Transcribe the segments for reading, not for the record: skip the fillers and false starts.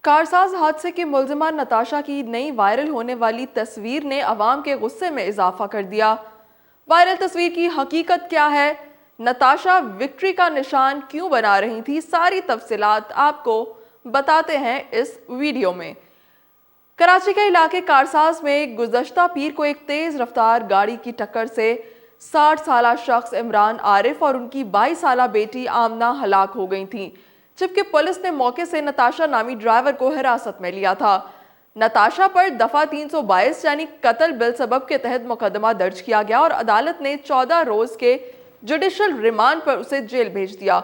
कारसाज हादसे की मुल्जिमा नताशा की नई वायरल होने वाली तस्वीर ने अवाम के गुस्से में इजाफा कर दिया। वायरल तस्वीर की हकीकत क्या है, नताशा विक्ट्री का निशान क्यों बना रही थी, सारी तफसीलात आपको बताते हैं इस वीडियो में। कराची के इलाके कारसाज में गुज़श्ता पीर को एक तेज रफ्तार गाड़ी की टक्कर से 60 साला शख्स इमरान आरिफ और उनकी 22 साला बेटी आमना हलाक हो गई थी, जबकि पुलिस ने मौके से नताशा नामी ड्राइवर को हिरासत में लिया था। नताशा पर दफा 322 यानी कत्ल बिल सबब के तहत मुकदमा दर्ज किया गया और अदालत ने 14 रोज के जुडिशल रिमांड पर उसे जेल भेज दिया।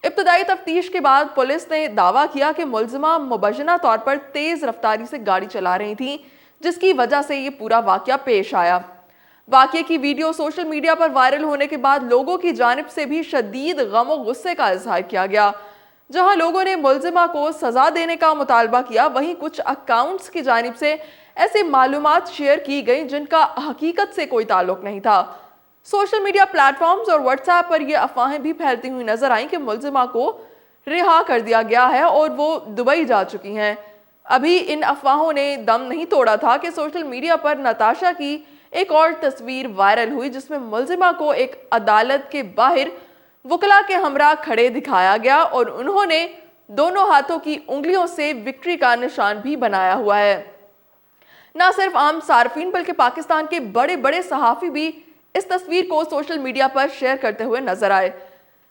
इब्तदाई तफ्तीश के बाद पुलिस ने दावा किया कि मुल्जिमा मुबैना तौर पर तेज रफ्तारी से गाड़ी चला रही थी, जिसकी वजह से ये पूरा वाकया पेश आया। वाकये की वीडियो सोशल मीडिया पर वायरल होने के बाद लोगों की जानिब से भी शदीद गम और गुस्से का इजहार किया गया। जहां लोगों ने मुल्जिमा को सजा देने का मुतालबा किया, वहीं कुछ अकाउंट्स की जानिब से ऐसी मालूमात शेयर की गई जिनका हकीकत से कोई ताल्लुक नहीं था। सोशल मीडिया प्लेटफॉर्म्स और व्हाट्सएप पर यह अफवाहें भी फैलती हुई नजर आईं कि मुल्जिमा को रिहा कर दिया गया है और वो दुबई जा चुकी हैं। अभी इन अफवाहों ने दम नहीं तोड़ा था कि सोशल मीडिया पर नताशा की एक और तस्वीर वायरल हुई, जिसमें मुल्जिमा को एक अदालत के बाहर वकला के हमरा खड़े दिखाया गया और उन्होंने दोनों हाथों की उंगलियों से विक्ट्री का निशान भी बनाया हुआ है। न सिर्फ आम सार्फिन बल्कि पाकिस्तान के बड़े बड़े सहाफ़ी भी इस तस्वीर को सोशल मीडिया पर शेयर करते हुए नजर आए।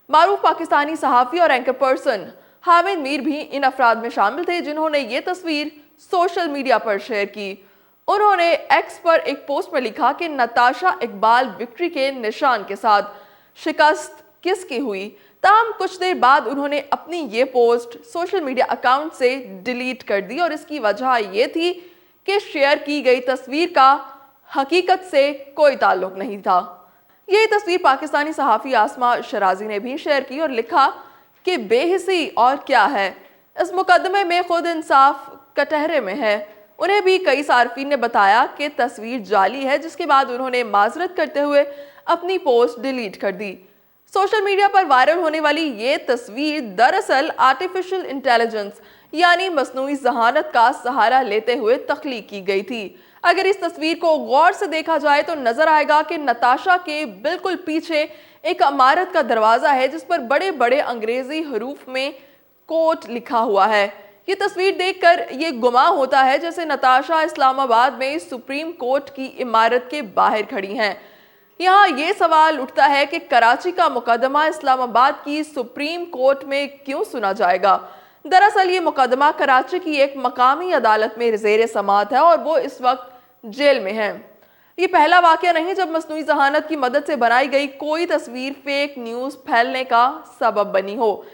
मारूफ पाकिस्तानी सहाफ़ी और एंकर पर्सन हामिद मीर भी इन अफराद में शामिल थे जिन्होंने ये तस्वीर सोशल मीडिया पर शेयर की। उन्होंने एक्स पर एक पोस्ट में लिखा कि नताशा इकबाल विक्ट्री के निशान के साथ शिकस्त किसकी हुई। ताहम कुछ देर बाद उन्होंने अपनी ये पोस्ट सोशल मीडिया अकाउंट से डिलीट कर दी और इसकी वजह ये थी कि शेयर की गई तस्वीर का हकीकत से कोई ताल्लुक नहीं था। ये तस्वीर पाकिस्तानी सहाफ़ी आसमा शराजी ने भी शेयर की और लिखा कि बेहिसी और क्या है, इस मुकदमे में खुद इंसाफ कटहरे में है। उन्हें भी कई सार्फिन ने बताया कि तस्वीर जाली है, जिसके बाद उन्होंने माजरत करते हुए अपनी पोस्ट डिलीट कर दी। सोशल मीडिया पर वायरल होने वाली ये तस्वीर दरअसल आर्टिफिशियल इंटेलिजेंस यानी मसनूई ज़हानत का सहारा लेते हुए तख्लीक की गई थी। अगर इस तस्वीर को गौर से देखा जाए तो नजर आएगा कि नताशा के बिल्कुल पीछे एक इमारत का दरवाजा है जिस पर बड़े बड़े अंग्रेजी हरूफ में कोर्ट लिखा हुआ है। ये तस्वीर देखकर ये गुमा होता है जैसे नताशा इस्लामाबाद में सुप्रीम कोर्ट की इमारत के बाहर खड़ी हैं। यहाँ ये सवाल उठता है कि कराची का मुकदमा इस्लामाबाद की सुप्रीम कोर्ट में क्यों सुना जाएगा। दरअसल ये मुकदमा कराची की एक मकामी अदालत में ज़ेर समाअत है और वो इस वक्त जेल में है। ये पहला वाकया नहीं जब मसनूई ज़हानत की मदद से बनाई गई कोई तस्वीर फेक न्यूज़ फैलने का सबब बनी हो।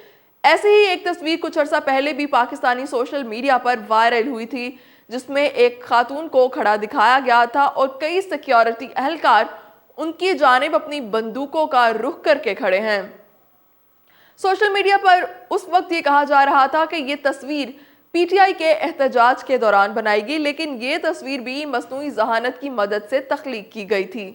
ऐसी ही एक तस्वीर कुछ अर्सा पहले भी पाकिस्तानी सोशल मीडिया पर वायरल हुई थी, जिसमें एक खातून को खड़ा दिखाया गया था और कई सिक्योरिटी एहलकार उनकी जानिब अपनी बंदूकों का रुख करके खड़े हैं। सोशल मीडिया पर उस वक्त ये कहा जा रहा था कि ये तस्वीर पीटीआई के एहतजाज के दौरान बनाई गई, लेकिन ये तस्वीर भी मसनूई ज़हानत की मदद से तख्लीक की गई थी।